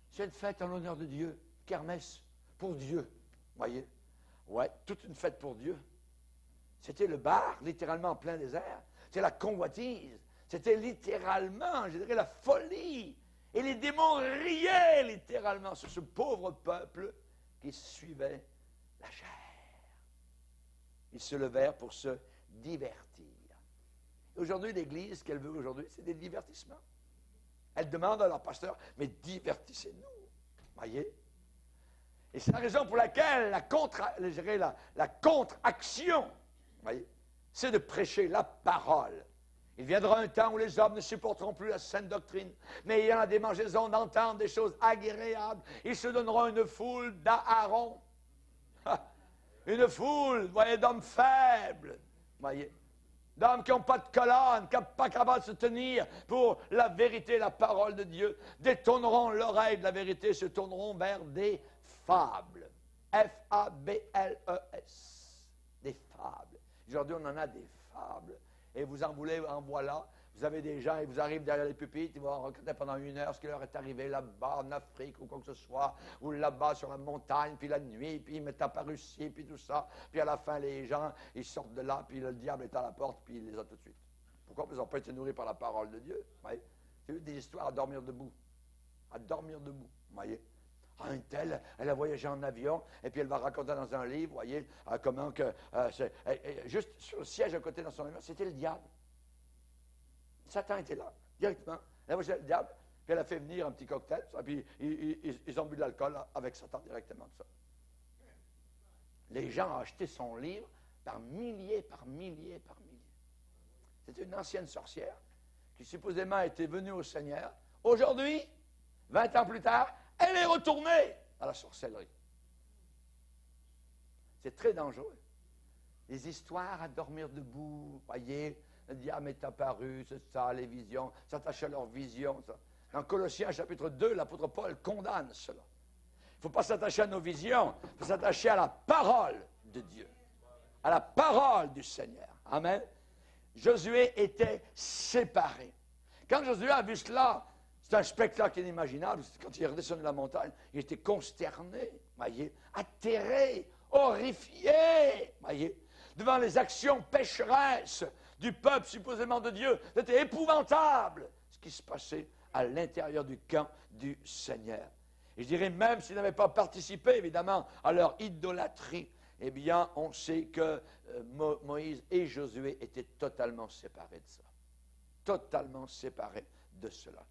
C'est une fête en l'honneur de Dieu, kermesse, pour Dieu. Voyez? Ouais, toute une fête pour Dieu. C'était le bar, littéralement en plein désert. C'était la convoitise. C'était littéralement, je dirais, la folie. Et les démons riaient littéralement sur ce pauvre peuple qui suivait la chair. Ils se levèrent pour se divertir. Aujourd'hui, l'Église, ce qu'elle veut aujourd'hui, c'est des divertissements. Elle demande à leur pasteur, mais divertissez-nous. Voyez? Et c'est la raison pour laquelle la contre-action, voyez, c'est de prêcher la parole. Il viendra un temps où les hommes ne supporteront plus la saine doctrine, mais ayant la démangeaison d'entendre des choses agréables, ils se donneront une foule d'Aaron. Une foule, voyez, d'hommes faibles. Voyez? D'hommes qui n'ont pas de colonne, qui ne sont pas capables de se tenir pour la vérité, la parole de Dieu, détourneront l'oreille de la vérité, se tourneront vers des fables. F-A-B-L-E-S. Des fables. Aujourd'hui, on en a des fables. Et vous en voulez, en voilà. Vous avez des gens, ils vous arrivent derrière les pupitres, ils vont raconter pendant 1 heure ce qui leur est arrivé là-bas en Afrique ou quoi que ce soit, ou là-bas sur la montagne, puis la nuit, puis ils m'est apparu ci, puis tout ça. Puis à la fin, les gens, ils sortent de là, puis le diable est à la porte, puis il les a tout de suite. Pourquoi? Parce qu'ils n'ont pas été nourris par la parole de Dieu. Voyez? C'est eu des histoires à dormir debout. À dormir debout. Voyez? Un tel, elle a voyagé en avion, et puis elle va raconter dans un livre, voyez, comment que, juste sur le siège à côté dans son avion, c'était le diable. Satan était là, directement. Elle a voyagé le diable, puis elle a fait venir un petit cocktail, ça, puis ils ont bu de l'alcool avec Satan directement, tout ça. Les gens ont acheté son livre par milliers, par milliers, par milliers. C'était une ancienne sorcière qui supposément était venue au Seigneur. Aujourd'hui, 20 ans plus tard, elle est retournée à la sorcellerie. C'est très dangereux. Les histoires à dormir debout, voyez, Le diable est apparu, c'est ça, les visions, s'attacher à leurs visions. Ça. Dans Colossiens chapitre 2, l'apôtre Paul condamne cela. Il ne faut pas s'attacher à nos visions, il faut s'attacher à la parole de Dieu, à la parole du Seigneur. Amen. Josué était séparé. Quand Josué a vu cela, c'est un spectacle inimaginable. Quand il est redescendu de la montagne, il était consterné, voyez, atterré, horrifié, voyez, devant les actions pécheresses du peuple supposément de Dieu. C'était épouvantable ce qui se passait à l'intérieur du camp du Seigneur. Et je dirais, même s'ils n'avaient pas participé, évidemment, à leur idolâtrie, eh bien, on sait que Moïse et Josué étaient totalement séparés de ça. Totalement séparés de cela.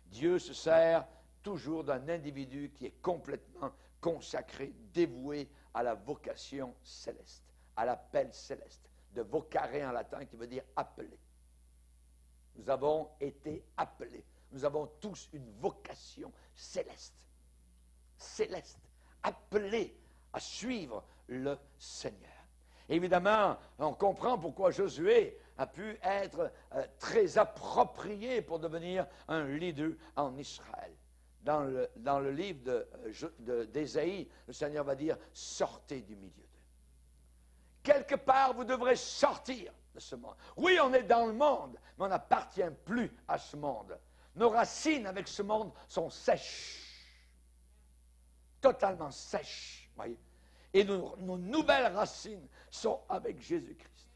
Dieu se sert toujours d'un individu qui est complètement consacré, dévoué à la vocation céleste, à l'appel céleste, de vocare en latin qui veut dire appeler. Nous avons été appelés. Nous avons tous une vocation céleste. Céleste. Appelés à suivre le Seigneur. Évidemment, on comprend pourquoi Josué a pu être très approprié pour devenir un leader en Israël. Dans le livre d'Ésaïe, le Seigneur va dire « Sortez du milieu d'eux ». Quelque part, vous devrez sortir de ce monde. Oui, on est dans le monde, mais on n'appartient plus à ce monde. Nos racines avec ce monde sont sèches, totalement sèches, voyez. Et nos nouvelles racines sont avec Jésus-Christ.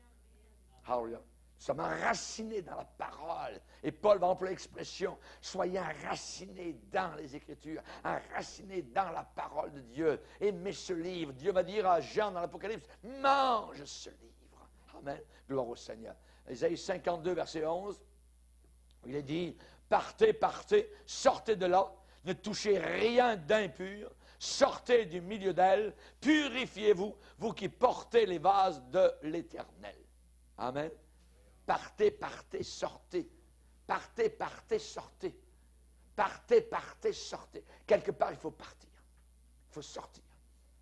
Alléluia. Nous sommes enracinés dans la parole. Et Paul va employer l'expression, soyez enracinés dans les Écritures, enracinés dans la parole de Dieu. Aimez ce livre. Dieu va dire à Jean dans l'Apocalypse, mange ce livre. Amen. Gloire au Seigneur. Ésaïe 52, verset 11, il est dit, partez, partez, sortez de là, ne touchez rien d'impur, sortez du milieu d'elle, purifiez-vous, vous qui portez les vases de l'Éternel. Amen. Partez, partez, sortez. Partez, partez, sortez. Partez, partez, sortez. Quelque part, il faut partir. Il faut sortir.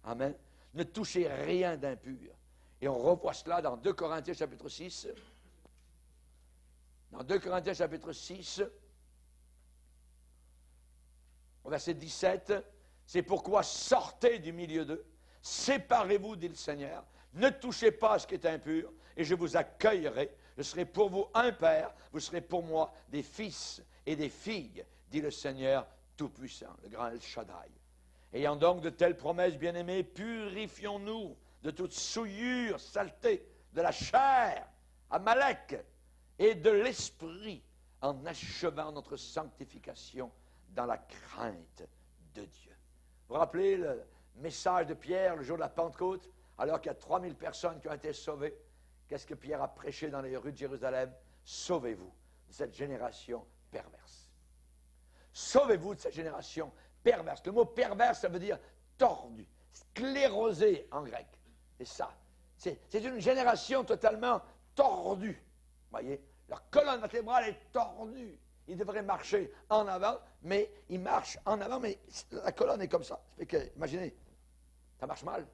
Amen. Ne touchez rien d'impur. Et on revoit cela dans 2 Corinthiens chapitre 6. Dans 2 Corinthiens chapitre 6, au verset 17, c'est pourquoi sortez du milieu d'eux, séparez-vous, dit le Seigneur, ne touchez pas à ce qui est impur, et je vous accueillerai. Je serai pour vous un père, vous serez pour moi des fils et des filles, dit le Seigneur Tout-Puissant, le grand El Shaddai. Ayant donc de telles promesses, bien-aimés, purifions-nous de toute souillure, saleté, de la chair, Amalek, et de l'esprit, en achevant notre sanctification dans la crainte de Dieu. Vous vous rappelez le message de Pierre le jour de la Pentecôte, alors qu'il y a 3000 personnes qui ont été sauvées? Qu'est-ce que Pierre a prêché dans les rues de Jérusalem? Sauvez-vous de cette génération perverse. Sauvez-vous de cette génération perverse. Le mot perverse, ça veut dire tordu, sclérosé en grec. C'est ça. C'est une génération totalement tordue. Vous voyez, leur colonne vertébrale est tordue. Ils devraient marcher en avant, mais ils marchent en avant, mais la colonne est comme ça. Ça fait que, imaginez, ça marche mal.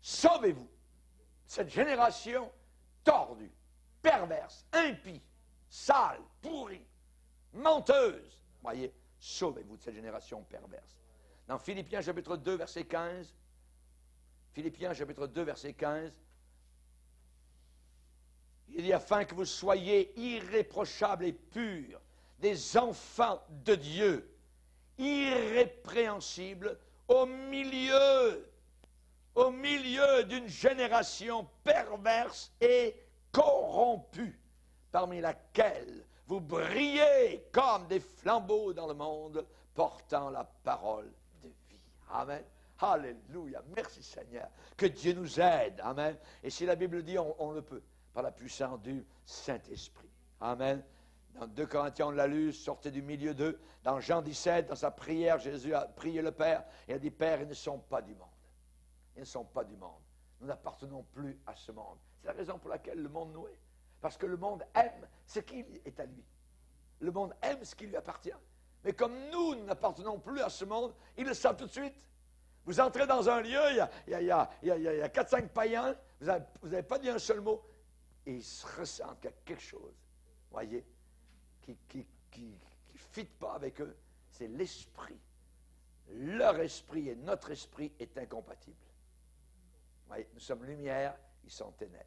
Sauvez-vous. Cette génération tordue, perverse, impie, sale, pourrie, menteuse. Voyez, sauvez-vous de cette génération perverse. Dans Philippiens chapitre 2, verset 15, Philippiens chapitre 2, verset 15, il dit, afin que vous soyez irréprochables et purs, des enfants de Dieu, irrépréhensibles au milieu d'une génération perverse et corrompue, parmi laquelle vous brillez comme des flambeaux dans le monde, portant la parole de vie. Amen. Alléluia. Merci Seigneur. Que Dieu nous aide. Amen. Et si la Bible dit, on le peut, par la puissance du Saint-Esprit. Amen. Dans 2 Corinthiens, on l'a lu, sortez du milieu d'eux. Dans Jean 17, dans sa prière, Jésus a prié le Père et a dit, Père, ils ne sont pas du monde. Ils ne sont pas du monde. Nous n'appartenons plus à ce monde. C'est la raison pour laquelle le monde nous est. Parce que le monde aime ce qui est à lui. Le monde aime ce qui lui appartient. Mais comme nous n'appartenons plus à ce monde, ils le savent tout de suite. Vous entrez dans un lieu, il y a 4-5 païens, vous n'avez pas dit un seul mot. et ils se ressentent qu'il y a quelque chose, voyez, qui ne fit pas avec eux, c'est l'esprit. Leur esprit et notre esprit est incompatible. Voyez, nous sommes lumière, ils sont ténèbres.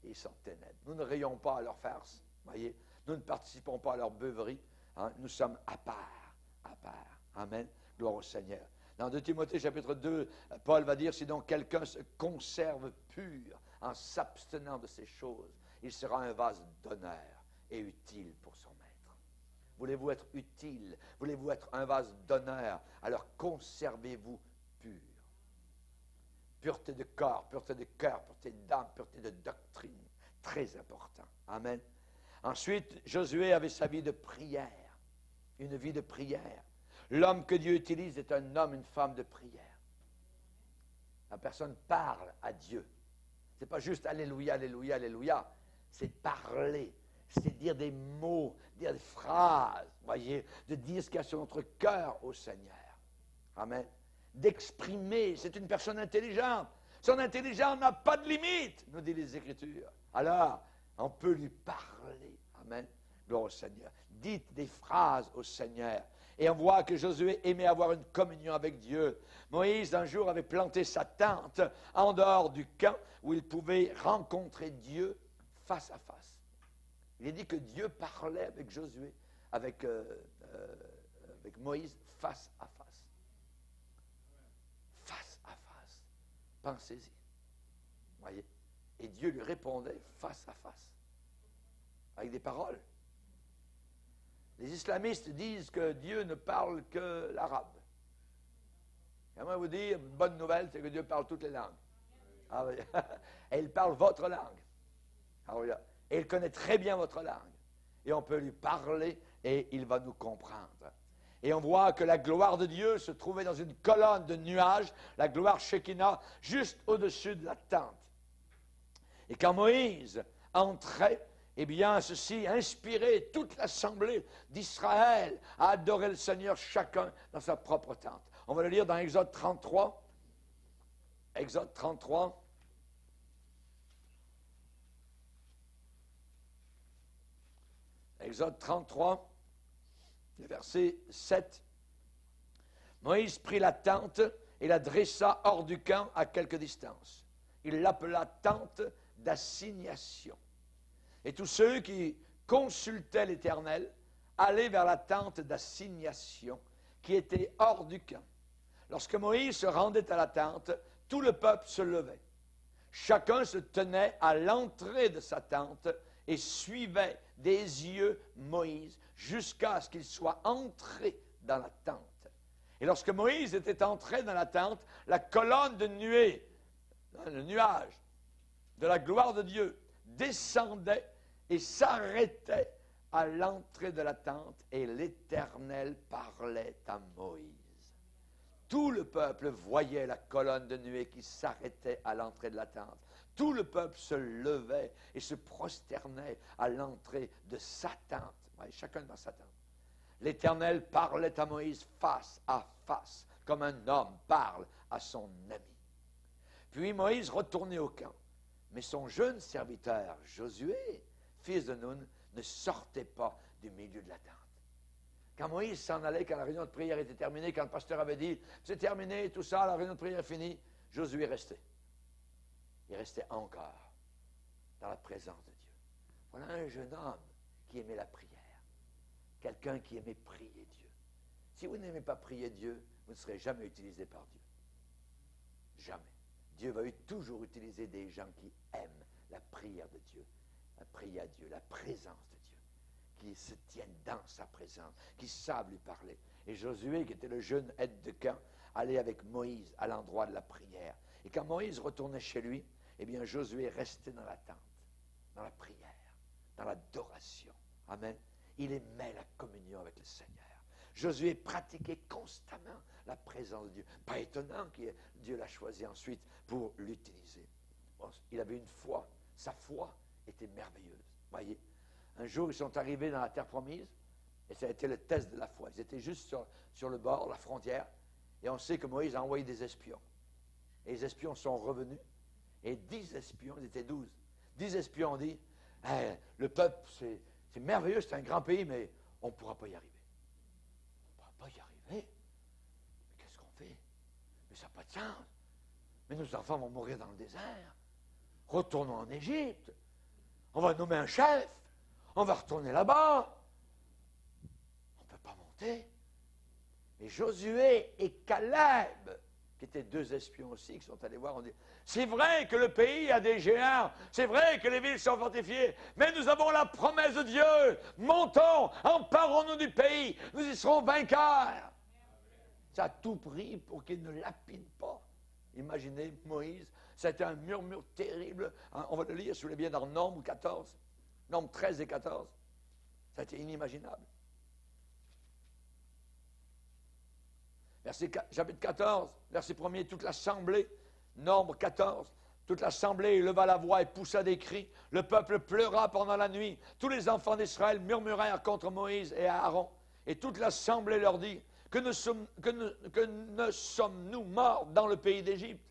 Ils sont ténèbres. Nous ne rayons pas à leur farce, voyez. Nous ne participons pas à leur beuverie. Hein. Nous sommes à part, à part. Amen. Gloire au Seigneur. Dans 2 Timothée chapitre 2, Paul va dire, si donc quelqu'un se conserve pur en s'abstenant de ces choses, il sera un vase d'honneur et utile pour son maître. Voulez-vous être utile? Voulez-vous être un vase d'honneur? Alors conservez-vous pur. Pureté de corps, pureté de cœur, pureté d'âme, pureté de doctrine. Très important. Amen. Ensuite, Josué avait sa vie de prière. Une vie de prière. L'homme que Dieu utilise est un homme, une femme de prière. La personne parle à Dieu. Ce n'est pas juste Alléluia, Alléluia, Alléluia. C'est parler. C'est dire des mots, dire des phrases, voyez, de dire ce qu'il y a sur notre cœur au Seigneur. Amen. D'exprimer. C'est une personne intelligente. Son intelligence n'a pas de limite, nous dit les Écritures. Alors, on peut lui parler. Amen. Gloire au Seigneur. Dites des phrases au Seigneur. Et on voit que Josué aimait avoir une communion avec Dieu. Moïse, un jour, avait planté sa tente en dehors du camp où il pouvait rencontrer Dieu face à face. Il est dit que Dieu parlait avec Josué, avec Moïse, face à face. Face à face. Pensez-y. Voyez. Et Dieu lui répondait face à face. Avec des paroles. Les islamistes disent que Dieu ne parle que l'arabe. J'aimerais vous dire, une bonne nouvelle, c'est que Dieu parle toutes les langues. Ah oui. Et il parle votre langue. Ah oui. Et il connaît très bien votre langue. Et on peut lui parler et il va nous comprendre. Et on voit que la gloire de Dieu se trouvait dans une colonne de nuages, la gloire Shekinah, juste au-dessus de la tente. Et quand Moïse entrait, eh bien, ceci inspirait toute l'assemblée d'Israël à adorer le Seigneur, chacun dans sa propre tente. On va le lire dans Exode 33. Exode 33. Exode 33, le verset 7. Moïse prit la tente et la dressa hors du camp à quelque distance. Il l'appela tente d'assignation. Et tous ceux qui consultaient l'Éternel allaient vers la tente d'assignation qui était hors du camp. Lorsque Moïse se rendait à la tente, tout le peuple se levait. Chacun se tenait à l'entrée de sa tente et suivait des yeux Moïse jusqu'à ce qu'il soit entré dans la tente. Et lorsque Moïse était entré dans la tente, la colonne de nuée, le nuage de la gloire de Dieu, descendait et s'arrêtait à l'entrée de la tente, et l'Éternel parlait à Moïse. Tout le peuple voyait la colonne de nuée qui s'arrêtait à l'entrée de la tente. Tout le peuple se levait et se prosternait à l'entrée de sa tente. Ouais, chacun dans sa tente. L'Éternel parlait à Moïse face à face, comme un homme parle à son ami. Puis Moïse retournait au camp. Mais son jeune serviteur, Josué, fils de Nun, ne sortait pas du milieu de la tente. Quand Moïse s'en allait, quand la réunion de prière était terminée, quand le pasteur avait dit « c'est terminé, tout ça, la réunion de prière est finie », Josué restait. Il restait encore dans la présence de Dieu. Voilà un jeune homme qui aimait la prière. Quelqu'un qui aimait prier Dieu. Si vous n'aimez pas prier Dieu, vous ne serez jamais utilisé par Dieu. Jamais. Dieu va toujours utiliser des gens qui aiment la prière de Dieu, la prière à Dieu, la présence de Dieu, qui se tiennent dans sa présence, qui savent lui parler. Et Josué, qui était le jeune aide de camp, allait avec Moïse à l'endroit de la prière. Et quand Moïse retournait chez lui, eh bien Josué restait dans la tente, dans la prière, dans l'adoration. Amen. Il aimait la communion avec le Seigneur. Josué pratiquait constamment la présence de Dieu. Pas étonnant que Dieu l'a choisi ensuite pour l'utiliser. Bon, il avait une foi. Sa foi était merveilleuse. Voyez, un jour, ils sont arrivés dans la terre promise et ça a été le test de la foi. Ils étaient juste sur le bord, la frontière, et on sait que Moïse a envoyé des espions. Et les espions sont revenus et 10 espions, ils étaient 12. 10 espions ont dit, hey, le peuple, c'est merveilleux, c'est un grand pays, mais on ne pourra pas y arriver. On ne pourra pas y arriver. Mais qu'est-ce qu'on fait? Mais ça n'a pas de sens. Mais nos enfants vont mourir dans le désert. Retournons en Égypte. On va nommer un chef. On va retourner là-bas. On ne peut pas monter. Et Josué et Caleb, qui étaient 2 espions aussi, qui sont allés voir, on dit, c'est vrai que le pays a des géants, c'est vrai que les villes sont fortifiées, mais nous avons la promesse de Dieu. Montons, emparons-nous du pays, nous y serons vainqueurs. Ça a tout pris pour qu'ils ne lapident pas. Imaginez Moïse, c'était un murmure terrible. On va le lire, si vous voulez bien, dans Nombre 14, Nombre 13 et 14. Ça a été inimaginable. Chapitre 14, verset 1er, toute l'assemblée, Nombre 14, toute l'assemblée leva la voix et poussa des cris. Le peuple pleura pendant la nuit. Tous les enfants d'Israël murmurèrent contre Moïse et Aaron. Et toute l'assemblée leur dit, que ne sommes-nous morts dans le pays d'Égypte?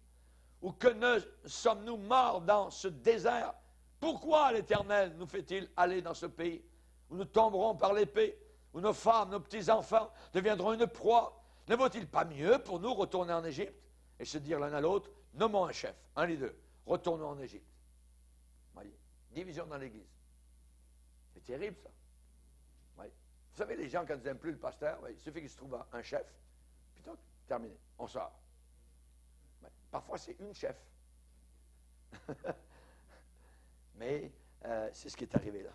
Ou que ne sommes-nous morts dans ce désert? Pourquoi l'Éternel nous fait-il aller dans ce pays où nous tomberons par l'épée, où nos femmes, nos petits-enfants deviendront une proie? Ne vaut-il pas mieux pour nous retourner en Égypte et se dire l'un à l'autre, nommons un chef, un des deux, retournons en Égypte. Voyez, division dans l'Église. C'est terrible, ça. Voyez. Vous savez, les gens, quand ils n'aiment plus le pasteur, il suffit qu'il se trouve un chef, puis donc, terminé, on sort. Voyez. Parfois, c'est une chef. Mais c'est ce qui est arrivé là.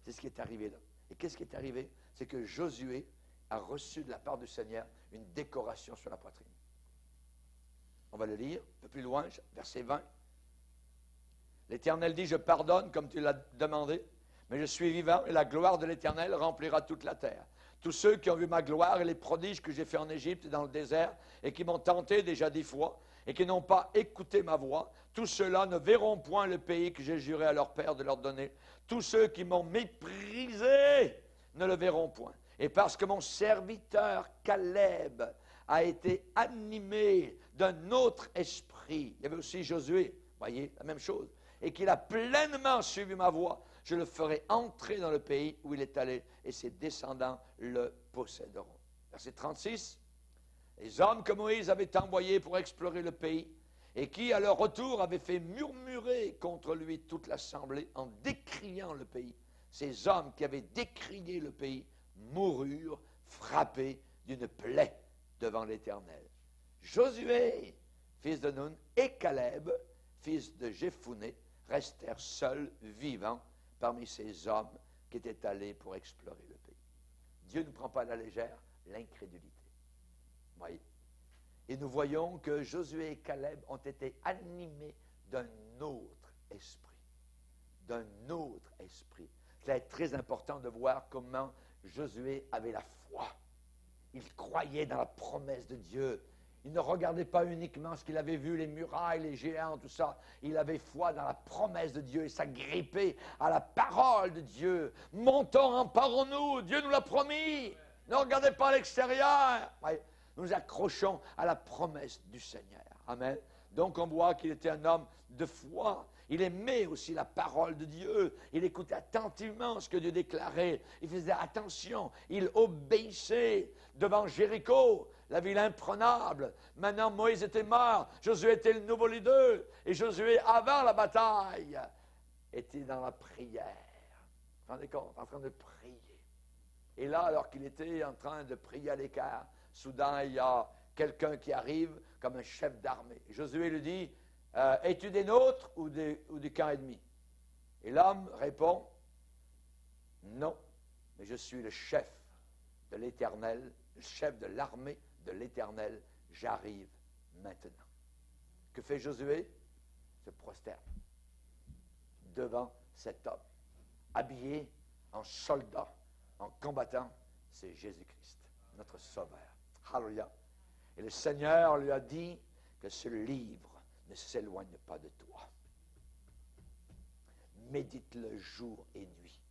C'est ce qui est arrivé là. Et qu'est-ce qui est arrivé? C'est que Josué a reçu de la part du Seigneur une décoration sur la poitrine. On va le lire un peu plus loin, verset 20. L'Éternel dit, je pardonne comme tu l'as demandé, mais je suis vivant et la gloire de l'Éternel remplira toute la terre. Tous ceux qui ont vu ma gloire et les prodiges que j'ai faits en Égypte et dans le désert et qui m'ont tenté déjà 10 fois et qui n'ont pas écouté ma voix, tous ceux-là ne verront point le pays que j'ai juré à leur père de leur donner. Tous ceux qui m'ont méprisé ne le verront point. Et parce que mon serviteur Caleb a été animé d'un autre esprit, il y avait aussi Josué, voyez, la même chose, et qu'il a pleinement suivi ma voie, je le ferai entrer dans le pays où il est allé, et ses descendants le posséderont. Verset 36, les hommes que Moïse avait envoyés pour explorer le pays, et qui, à leur retour, avaient fait murmurer contre lui toute l'assemblée en décriant le pays. Ces hommes qui avaient décrié le pays moururent frappés d'une plaie devant l'Éternel. Josué, fils de Nun, et Caleb, fils de Jephuné, restèrent seuls vivants parmi ces hommes qui étaient allés pour explorer le pays. Dieu ne prend pas à la légère l'incrédulité. Voyez. Et nous voyons que Josué et Caleb ont été animés d'un autre esprit. D'un autre esprit. C'est très important de voir comment Josué avait la foi. Il croyait dans la promesse de Dieu. Il ne regardait pas uniquement ce qu'il avait vu, les murailles, les géants, tout ça. Il avait foi dans la promesse de Dieu et s'agrippait à la parole de Dieu. Montons, emparons-nous, Dieu nous l'a promis. Ne regardez pas à l'extérieur. Nous nous accrochons à la promesse du Seigneur. Amen. Donc on voit qu'il était un homme de foi. Il aimait aussi la parole de Dieu. Il écoutait attentivement ce que Dieu déclarait. Il faisait attention. Il obéissait devant Jéricho, la ville imprenable. Maintenant, Moïse était mort. Josué était le nouveau leader. Et Josué, avant la bataille, était dans la prière. Vous vous rendez compte? En train de prier. Et là, alors qu'il était en train de prier à l'écart, soudain, il y a quelqu'un qui arrive comme un chef d'armée. Josué lui dit, es-tu des nôtres ou du camp ennemi? Et l'homme répond, non, mais je suis le chef de l'Éternel, le chef de l'armée de l'Éternel, j'arrive maintenant. Que fait Josué? Se prosterne devant cet homme, habillé en soldat, en combattant, c'est Jésus-Christ, notre Sauveur. Alléluia. Et le Seigneur lui a dit que ce livre ne s'éloigne pas de toi. Médite-le jour et nuit.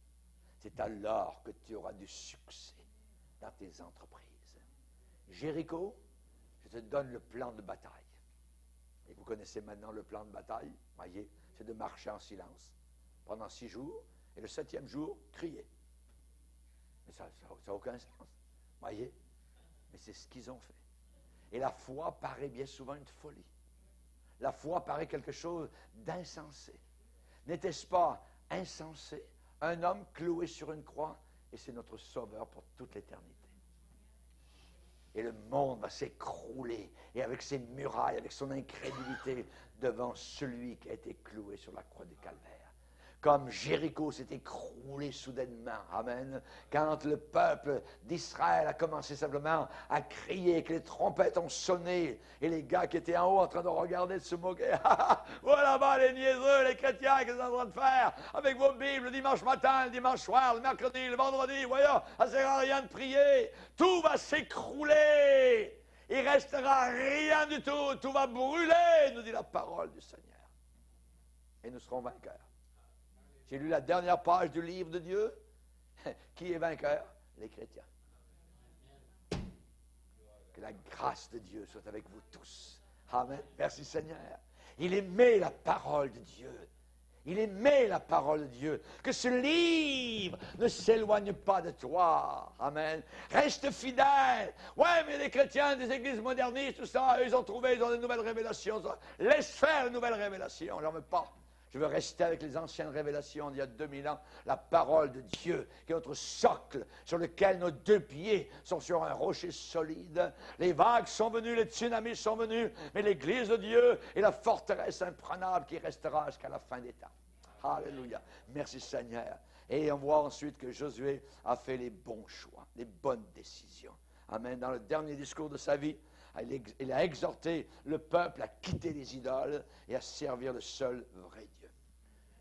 C'est alors que tu auras du succès dans tes entreprises. Jéricho, je te donne le plan de bataille. Et vous connaissez maintenant le plan de bataille. Voyez, c'est de marcher en silence pendant 6 jours, et le 7e jour, crier. Mais ça n'a aucun sens. Voyez? Mais c'est ce qu'ils ont fait. Et la foi paraît bien souvent une folie. La foi paraît quelque chose d'insensé. N'était-ce pas insensé? Un homme cloué sur une croix, et c'est notre sauveur pour toute l'éternité. Et le monde va s'écrouler, et avec ses murailles, avec son incrédulité, devant celui qui a été cloué sur la croix du Calvaire. Comme Jéricho s'est écroulé soudainement, amen, quand le peuple d'Israël a commencé simplement à crier, que les trompettes ont sonné, et les gars qui étaient en haut en train de regarder, de se moquer, voilà bas les niaiseux, les chrétiens, qu'est-ce qu'ils sont en train de faire avec vos Bibles le dimanche matin, le dimanche soir, le mercredi, le vendredi, voyons, ça ne sert à rien de prier, tout va s'écrouler, il ne restera rien du tout va brûler, nous dit la parole du Seigneur, et nous serons vainqueurs. J'ai lu la dernière page du livre de Dieu. Qui est vainqueur? Les chrétiens. Que la grâce de Dieu soit avec vous tous. Amen. Merci Seigneur. Il aimait la parole de Dieu. Il aimait la parole de Dieu. Que ce livre ne s'éloigne pas de toi. Amen. Reste fidèle. Ouais, mais les chrétiens des églises modernistes, tout ça, ils ont de nouvelles révélations. Laisse faire les nouvelles révélations. J'en veux pas. Je veux rester avec les anciennes révélations d'il y a 2000 ans, la parole de Dieu, qui est notre socle, sur lequel nos 2 pieds sont sur un rocher solide. Les vagues sont venues, les tsunamis sont venus, mais l'Église de Dieu est la forteresse imprenable qui restera jusqu'à la fin des temps. Alléluia. Merci Seigneur. Et on voit ensuite que Josué a fait les bons choix, les bonnes décisions. Amen. Dans le dernier discours de sa vie, il a exhorté le peuple à quitter les idoles et à servir le seul vrai Dieu.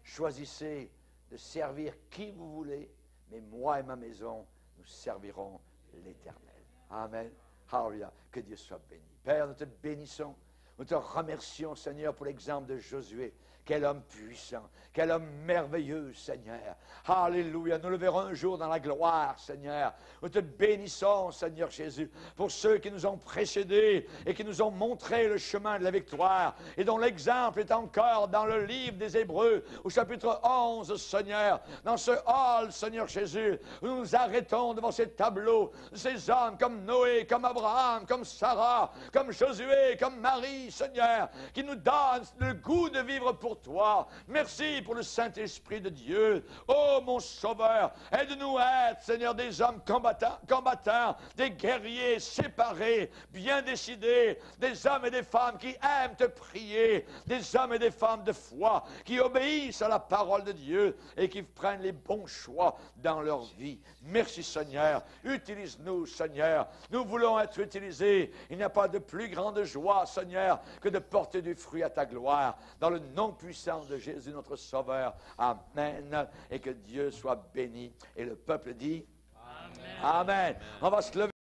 Choisissez de servir qui vous voulez, mais moi et ma maison, nous servirons l'Éternel. Amen. Alléluia. Que Dieu soit béni. Père, nous te bénissons. Nous te remercions, Seigneur, pour l'exemple de Josué. Quel homme puissant, quel homme merveilleux, Seigneur. Alléluia, nous le verrons un jour dans la gloire, Seigneur. Nous te bénissons, Seigneur Jésus, pour ceux qui nous ont précédés et qui nous ont montré le chemin de la victoire et dont l'exemple est encore dans le livre des Hébreux, au chapitre 11, Seigneur. Dans ce hall, Seigneur Jésus, où nous nous arrêtons devant ces tableaux, ces hommes comme Noé, comme Abraham, comme Sarah, comme Josué, comme Marie, Seigneur, qui nous donnent le goût de vivre pour toi. Merci pour le Saint-Esprit de Dieu. Oh, mon Sauveur, aide-nous à être, Seigneur, des hommes combattants, des guerriers séparés, bien décidés, des hommes et des femmes qui aiment te prier, des hommes et des femmes de foi, qui obéissent à la parole de Dieu et qui prennent les bons choix dans leur vie. Merci, Seigneur. Utilise-nous, Seigneur. Nous voulons être utilisés. Il n'y a pas de plus grande joie, Seigneur, que de porter du fruit à ta gloire. Dans le nom puissant de Jésus, notre Sauveur. Amen. Et que Dieu soit béni. Et le peuple dit Amen. Amen. On va se lever.